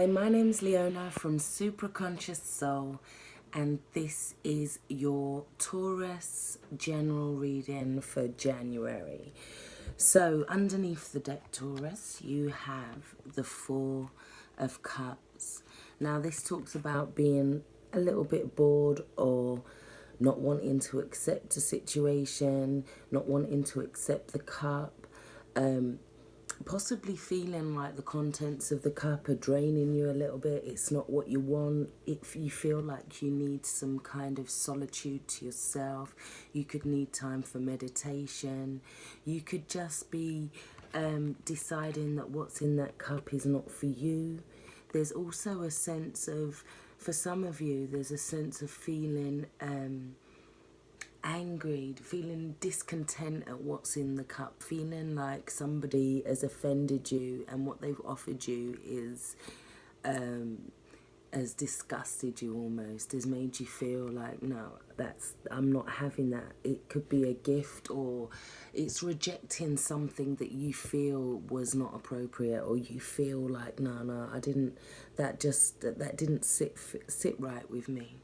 Hi, my name's Leona from Supra ConsciousSoul, and this is your Taurus general reading for January. So underneath the deck, Taurus, you have the Four of Cups. Now this talks about being a little bit bored or not wanting to accept a situation, not wanting to accept the cup, possibly feeling like the contents of the cup are draining you a little bit. It's not what you want. If you feel like you need some kind of solitude to yourself, you could need time for meditation. You could just be deciding that what's in that cup is not for you. There's also a sense of, for some of you, there's a sense of feeling angry, feeling discontent at what's in the cup, feeling like somebody has offended you and what they've offered you is has disgusted you, almost has made you feel like, no, I'm not having that. It could be a gift, or it's rejecting something that you feel was not appropriate, or you feel like no, that didn't sit right with me.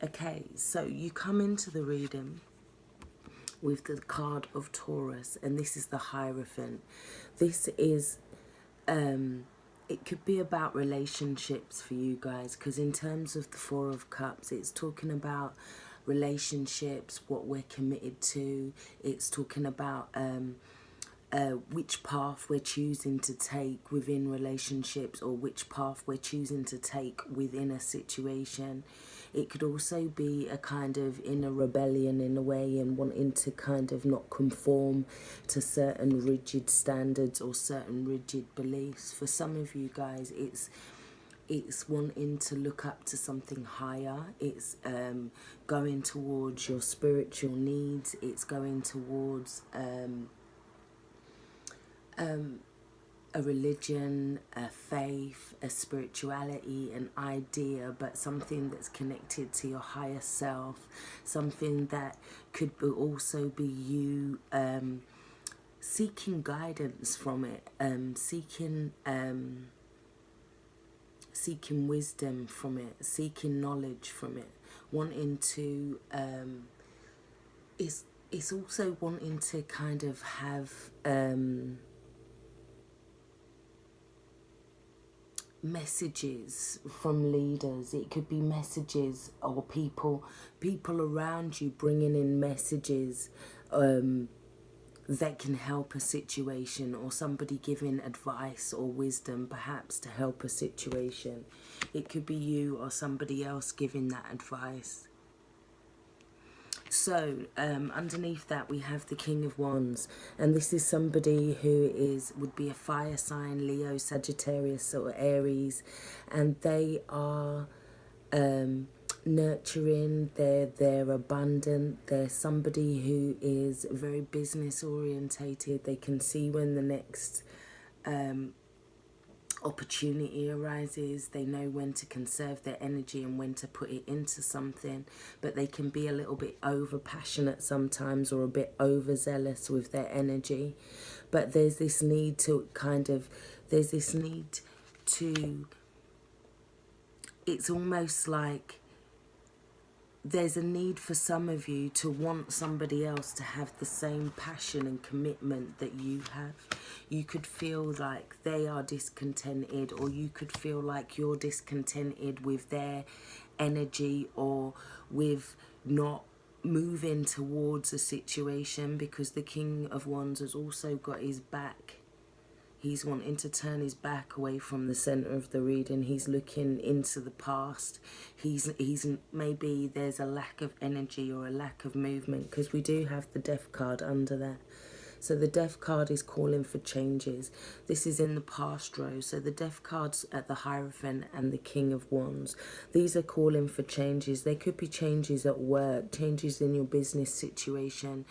Okay, so you come into the reading with the card of Taurus, and this is the Hierophant. This is, it could be about relationships for you guys, because in terms of the Four of Cups, it's talking about relationships, what we're committed to. It's talking about which path we're choosing to take within relationships, or which path we're choosing to take within a situation. It could also be a kind of inner rebellion in a way, and wanting to kind of not conform to certain rigid standards or certain rigid beliefs. For some of you guys, it's wanting to look up to something higher. It's going towards your spiritual needs. It's going towards a religion, a faith, a spirituality, an idea, but something that's connected to your higher self, something that could also be you seeking guidance from it, seeking wisdom from it, seeking knowledge from it, wanting to it's also wanting to kind of have messages from leaders. It could be messages or people around you bringing in messages that can help a situation, or somebody giving advice or wisdom perhaps to help a situation. It could be you or somebody else giving that advice. So underneath that we have the King of Wands, and this is somebody who would be a fire sign, Leo, Sagittarius or Aries, and they are nurturing, they're abundant, they're somebody who is very business orientated. They can see when the next opportunity arises. They know when to conserve their energy and when to put it into something, but they can be a little bit over passionate sometimes, or a bit overzealous with their energy. But there's this need to it's almost like there's a need for some of you to want somebody else to have the same passion and commitment that you have. You could feel like they are discontented, or you could feel like you're discontented with their energy, or with not moving towards a situation, because the King of Wands has also got his back. He's wanting to turn his back away from the center of the reading. He's looking into the past. He's maybe there's a lack of energy or a lack of movement, because we do have the Death card under that. So the Death card is calling for changes. This is in the past row. So the Death cards at the Hierophant and the King of Wands, these are calling for changes. They could be changes at work, changes in your business situation,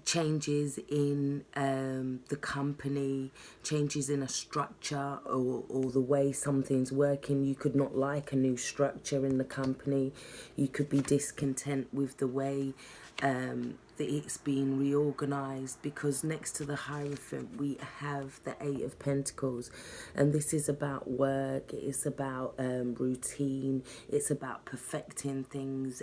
changes in the company, changes in a structure, or the way something's working. You could not like a new structure in the company. You could be discontent with the way that it's being reorganized, because next to the Hierophant we have the Eight of Pentacles, and this is about work, it's about routine, it's about perfecting things,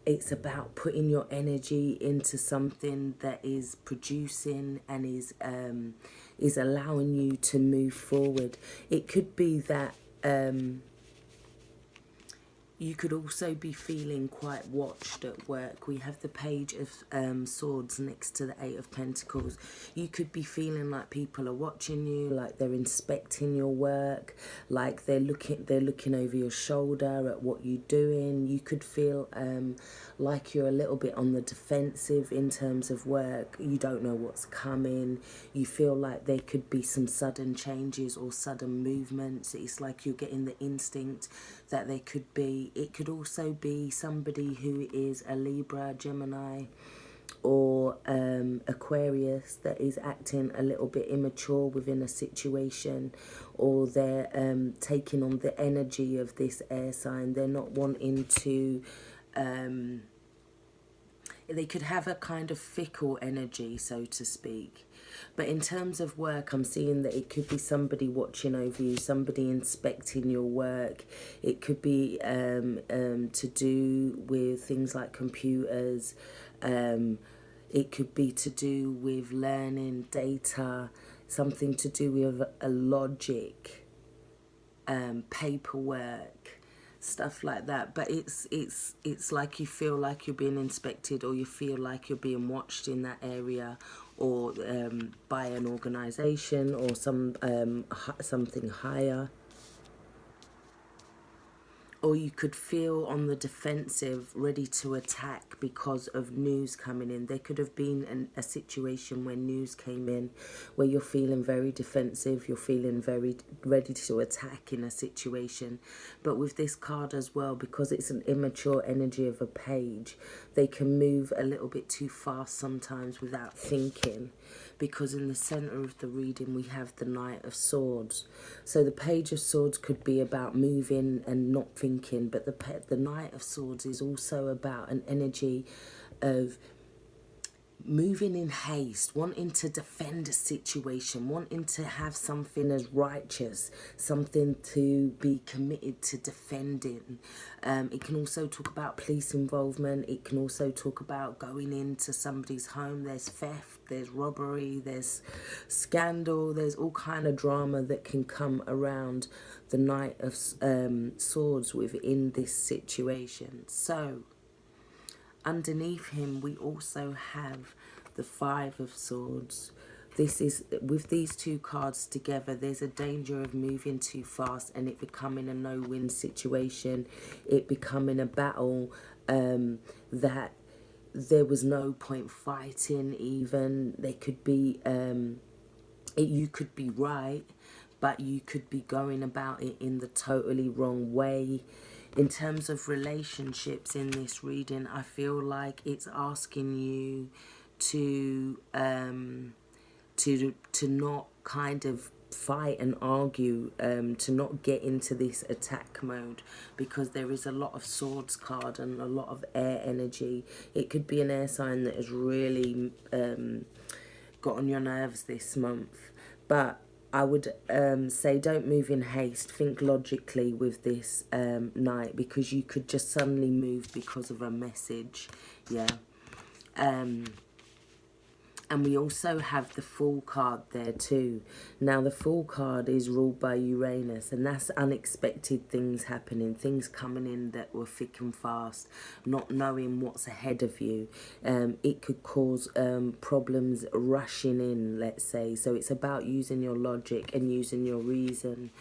it's about putting your energy into something that is producing and is allowing you to move forward. It could be that you could also be feeling quite watched at work. We have the Page of Swords next to the Eight of Pentacles. You could be feeling like people are watching you, like they're inspecting your work, like they're looking over your shoulder at what you're doing. You could feel like you're a little bit on the defensive in terms of work. You don't know what's coming. You feel like there could be some sudden changes or sudden movements. It's like you're getting the instinct that there could be. It could also be somebody who is a Libra, Gemini, or Aquarius that is acting a little bit immature within a situation, or they're taking on the energy of this air sign. They're not wanting to... they could have a kind of fickle energy, so to speak. But in terms of work, I'm seeing that it could be somebody watching over you, somebody inspecting your work. It could be to do with things like computers. It could be to do with learning data, something to do with a logic, paperwork, stuff like that. But it's like you feel like you're being inspected, or you feel like you're being watched in that area, or by an organization or something higher. Or you could feel on the defensive, ready to attack because of news coming in. There could have been a situation where news came in where you're feeling very defensive, you're feeling very ready to attack in a situation. But with this card as well, because it's an immature energy of a page, they can move a little bit too fast sometimes without thinking. Because in the center of the reading we have the Knight of Swords. So the Page of Swords could be about moving and not thinking, but the Knight of Swords is also about an energy of moving in haste, wanting to defend a situation, wanting to have something as righteous, something to be committed to defending. It can also talk about police involvement. It can also talk about going into somebody's home. There's theft, there's robbery, there's scandal, there's all kind of drama that can come around the Knight of Swords within this situation. So underneath him, we also have the Five of Swords. This is, with these two cards together, there's a danger of moving too fast and it becoming a no-win situation. It becoming a battle that there was no point fighting even. There could be, you could be right, but you could be going about it in the totally wrong way. In terms of relationships in this reading, I feel like it's asking you to not kind of fight and argue, to not get into this attack mode, because there is a lot of Swords card and a lot of air energy. It could be an air sign that has really got on your nerves this month. But I would say don't move in haste. Think logically with this Knight, because you could just suddenly move because of a message. Yeah. And we also have the Fool card there too. Now the Fool card is ruled by Uranus, and that's unexpected things happening, things coming in that were thick and fast, not knowing what's ahead of you. It could cause problems rushing in, let's say. So it's about using your logic and using your reason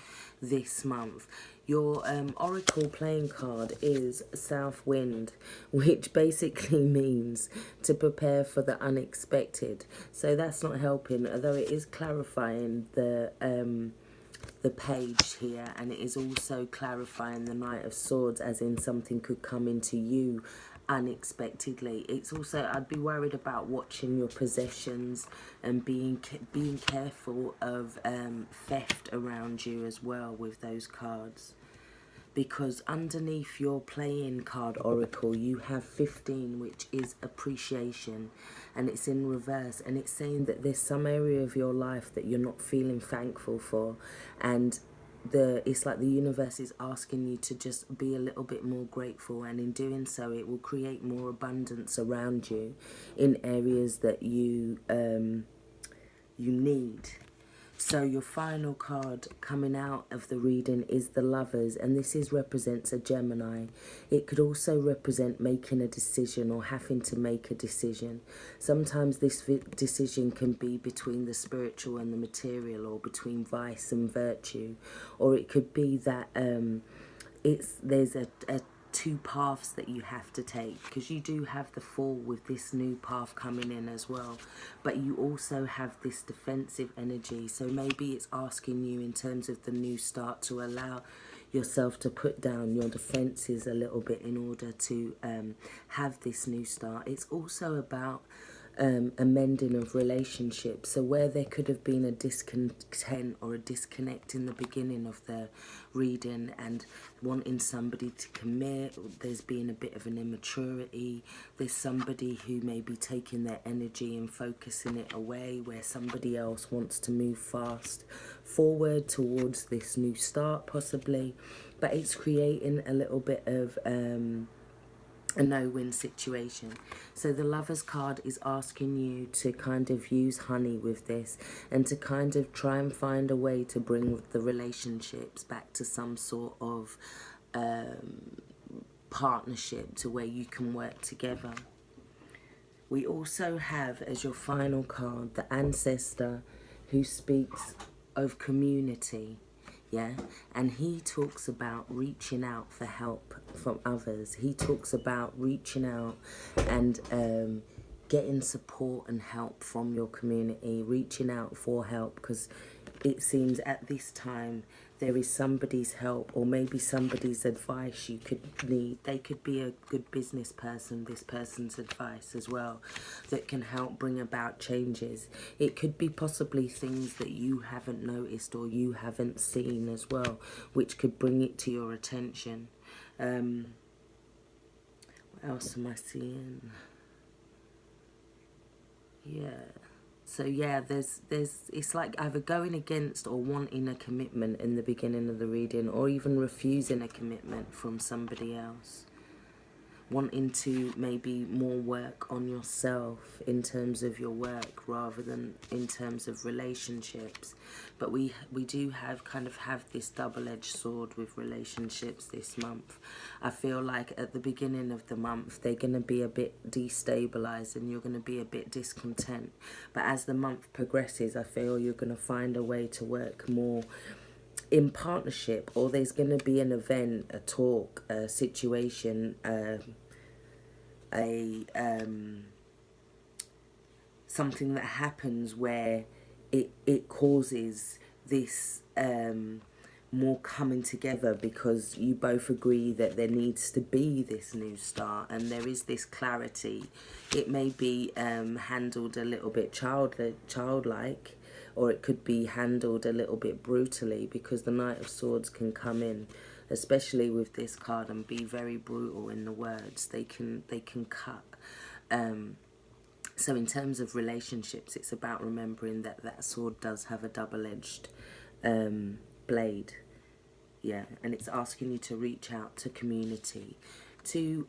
this month. Your Oracle playing card is South Wind, which basically means to prepare for the unexpected. So that's not helping, although it is clarifying the page here, and it is also clarifying the Knight of Swords, as in something could come into you unexpectedly. It's also, I'd be worried about watching your possessions and being careful of theft around you as well with those cards. because underneath your playing card oracle you have 15, which is appreciation, and it's in reverse, and it's saying that there's some area of your life that you're not feeling thankful for, and it's like the universe is asking you to just be a little bit more grateful, and in doing so it will create more abundance around you in areas that you need. So your final card coming out of the reading is the Lovers, and this represents a Gemini. It could also represent making a decision or having to make a decision. Sometimes this decision can be between the spiritual and the material, or between vice and virtue, or it could be that there's a two paths that you have to take, because you do have the Fool with this new path coming in as well, but you also have this defensive energy. So maybe it's asking you in terms of the new start to allow yourself to put down your defenses a little bit in order to have this new start. It's also about amending of relationships. So where there could have been a discontent or a disconnect in the beginning of the reading and wanting somebody to commit, there's been a bit of an immaturity. There's somebody who may be taking their energy and focusing it away, where somebody else wants to move fast forward towards this new start possibly, but it's creating a little bit of a no-win situation. So the Lovers card is asking you to kind of use honey with this, and to kind of try and find a way to bring the relationships back to some sort of partnership, to where you can work together. We also have as your final card the Ancestor, who speaks of community. Yeah, and he talks about reaching out for help from others. He talks about reaching out and getting support and help from your community, reaching out for help, because it seems at this time there is somebody's help, or maybe somebody's advice you could need. They could be a good business person, this person's advice as well, that can help bring about changes. It could be possibly things that you haven't noticed or you haven't seen as well, which could bring it to your attention. What else am I seeing? Yeah. So yeah, there's it's like either going against or wanting a commitment in the beginning of the reading, or even refusing a commitment from somebody else. Wanting to maybe more work on yourself in terms of your work rather than in terms of relationships. But we do have this double-edged sword with relationships this month. I feel like at the beginning of the month they're going to be a bit destabilized and you're going to be a bit discontent. But as the month progresses, I feel you're going to find a way to work more in partnership, or there's going to be an event, a talk, a situation, something that happens where it causes this more coming together, because you both agree that there needs to be this new start and there is this clarity. It may be handled a little bit childlike, or it could be handled a little bit brutally, because the Knight of Swords can come in, especially with this card, and be very brutal in the words. They can cut. So in terms of relationships, it's about remembering that that sword does have a double-edged blade. Yeah, and it's asking you to reach out to community, to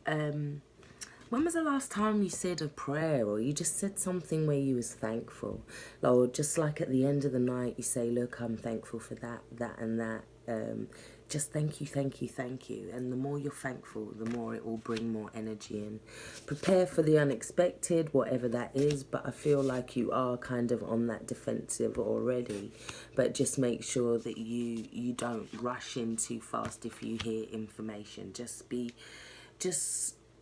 when was the last time you said a prayer, or you just said something where you was thankful? Or just like at the end of the night you say, look, I'm thankful for that, that and that. Just thank you, thank you, thank you. And the more you're thankful, the more it will bring more energy in. Prepare for the unexpected, whatever that is. But I feel like you are kind of on that defensive already. But just make sure that you don't rush in too fast if you hear information. Just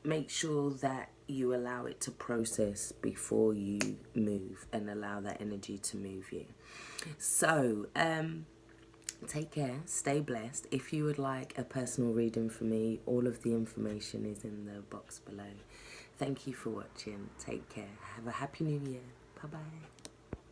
make sure that you allow it to process before you move, and allow that energy to move you. So, take care, stay blessed. If you would like a personal reading from me, all of the information is in the box below. Thank you for watching. Take care. Have a happy new year. Bye-bye.